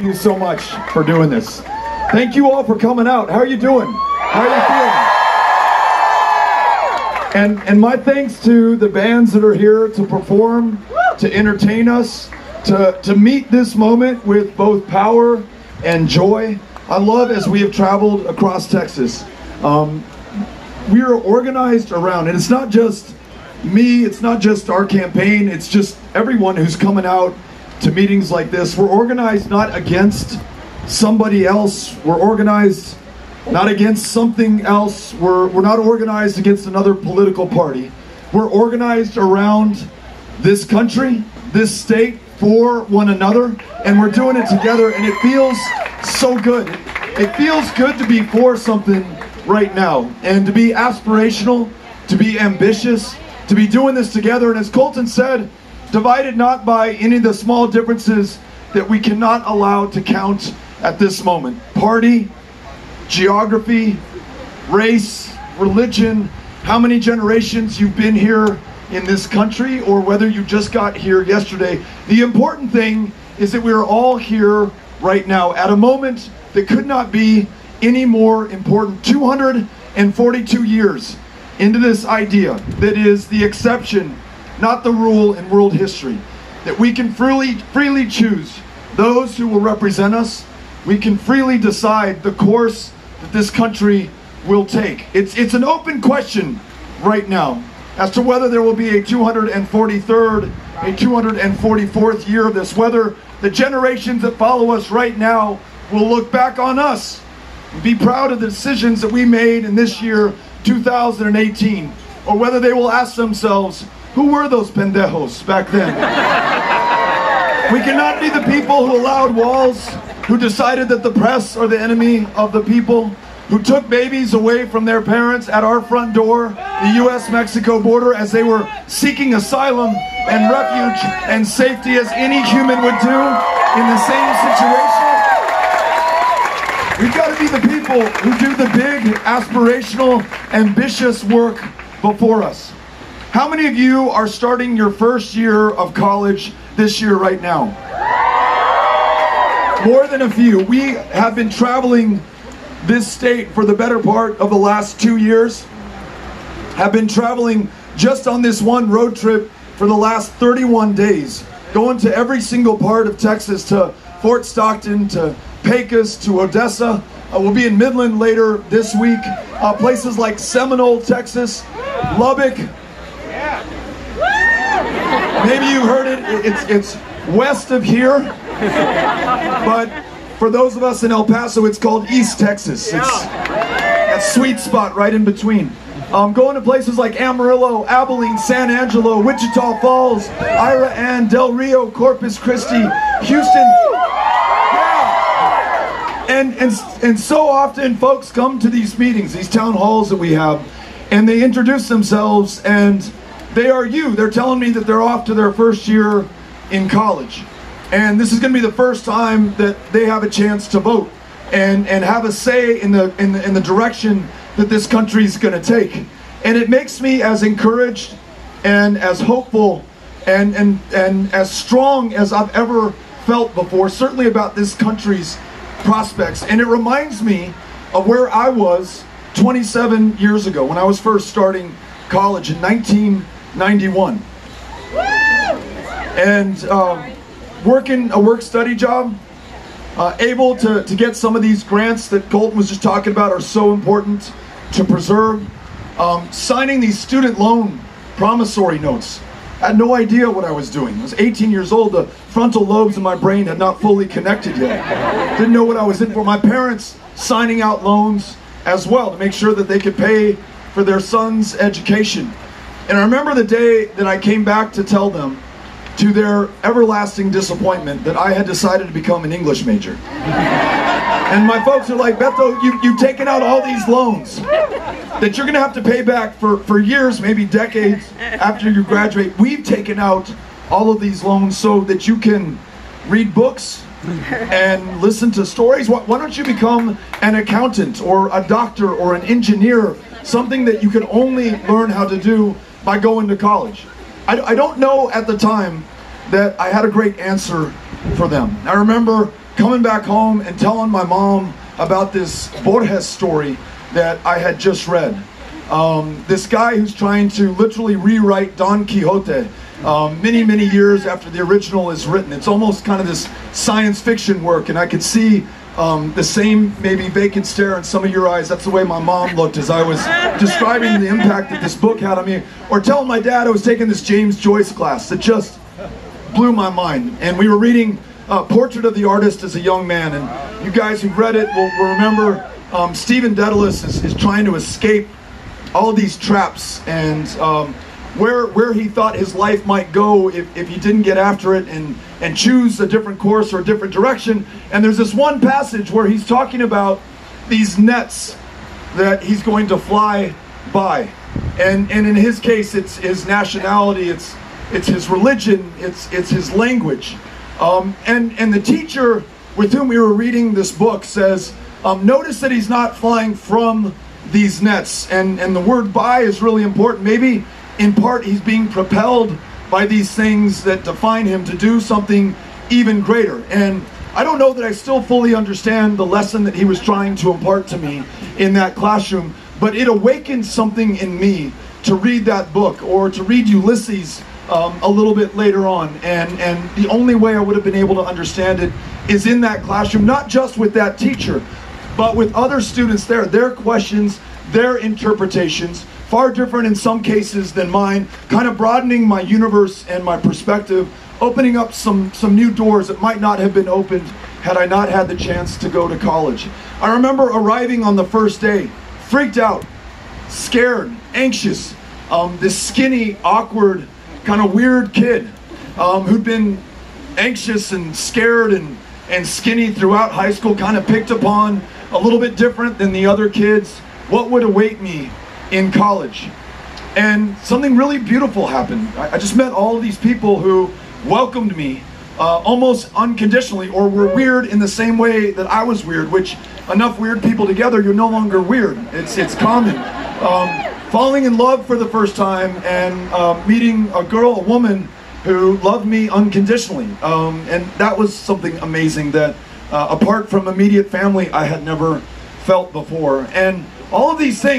you so much for doing this. Thank you all for coming out. How are you doing? How are you feeling? And my thanks to the bands that are here to perform, to entertain us, to meet this moment with both power and joy. I love as we have traveled across Texas. We are organized around, and it's not just me, it's not just our campaign, it's just everyone who's coming out to meetings like this. We're organized not against somebody else. We're organized not against something else. We're not organized against another political party. We're organized around this country, this state, for one another, and we're doing it together, and it feels so good. It feels good to be for something right now, and to be aspirational, to be ambitious, to be doing this together. And as Colton said, divided not by any of the small differences that we cannot allow to count at this moment. Party, geography, race, religion, how many generations you've been here in this country, or whether you just got here yesterday. The important thing is that we are all here right now at a moment that could not be any more important. 242 years into this idea that is the exception, not the rule in world history, that we can freely choose those who will represent us. We can freely decide the course that this country will take. It's an open question right now as to whether there will be a 243rd, a 244th year of this, whether the generations that follow us right now will look back on us and be proud of the decisions that we made in this year, 2018, or whether they will ask themselves, who were those pendejos back then? We cannot be the people who allowed walls, who decided that the press are the enemy of the people, who took babies away from their parents at our front door, the U.S.-Mexico border, as they were seeking asylum and refuge and safety as any human would do in the same situation. We've got to be the people who do the big, aspirational, ambitious work before us. How many of you are starting your first year of college this year right now? More than a few. We have been traveling this state for the better part of the last 2 years. Have been traveling just on this one road trip for the last 31 days. Going to every single part of Texas, to Fort Stockton, to Pecos, to Odessa. We'll be in Midland later this week. Places like Seminole, Texas, Lubbock. Maybe you heard it. It's west of here. But for those of us in El Paso, it's called East Texas. It's that sweet spot right in between. Going to places like Amarillo, Abilene, San Angelo, Wichita Falls, Ira Ann, Del Rio, Corpus Christi, Houston. And so often folks come to these meetings, these town halls that we have, and they introduce themselves, and they are you. They're telling me that they're off to their first year in college. And this is going to be the first time that they have a chance to vote and have a say in the direction that this country is going to take. And it makes me as encouraged and as hopeful and as strong as I've ever felt before, certainly about this country's prospects. And it reminds me of where I was 27 years ago when I was first starting college in 1991. And working a work-study job, able to get some of these grants that Colton was just talking about are so important to preserve. Signing these student loan promissory notes. I had no idea what I was doing. I was 18 years old. The frontal lobes in my brain had not fully connected yet. Didn't know what I was in for. My parents signing out loans as well to make sure that they could pay for their son's education. And I remember the day that I came back to tell them, to their everlasting disappointment, that I had decided to become an English major. And my folks are like, Beto, you've taken out all these loans that you're gonna have to pay back for years, maybe decades after you graduate. We've taken out all of these loans so that you can read books and listen to stories. Why don't you become an accountant or a doctor or an engineer, something that you can only learn how to do by going to college? I don't know at the time that I had a great answer for them. I remember coming back home and telling my mom about this Borges story that I had just read. This guy who's trying to literally rewrite Don Quixote many, many years after the original is written. It's almost kind of this science fiction work, and I could see the same maybe vacant stare in some of your eyes. That's the way my mom looked as I was describing the impact that this book had on me. Or telling my dad I was taking this James Joyce class that just blew my mind. And we were reading Portrait of the Artist as a Young Man. And you guys who've read it will remember Stephen Dedalus is trying to escape all these traps and where he thought his life might go if he didn't get after it and choose a different course or a different direction. And there's this one passage where he's talking about these nets that he's going to fly by. And in his case, it's his nationality, it's his religion, it's his language. And the teacher with whom we were reading this book says, notice that he's not flying from these nets. And the word by is really important. Maybe in part he's being propelled by these things that define him to do something even greater. And I don't know that I still fully understand the lesson that he was trying to impart to me in that classroom, but it awakened something in me to read that book or to read Ulysses a little bit later on. And the only way I would have been able to understand it is in that classroom, not just with that teacher, but with other students there, their questions, their interpretations, far different in some cases than mine, kind of broadening my universe and my perspective, opening up some new doors that might not have been opened had I not had the chance to go to college. I remember arriving on the first day, freaked out, scared, anxious, this skinny, awkward, kind of weird kid who'd been anxious and scared and skinny throughout high school, kind of picked upon, a little bit different than the other kids. What would await me in college? And something really beautiful happened. I just met all of these people who welcomed me almost unconditionally, or were weird in the same way that I was weird, which enough weird people together, you're no longer weird. It's common. Falling in love for the first time and meeting a woman who loved me unconditionally. And that was something amazing that apart from immediate family, I had never felt before. And all of these things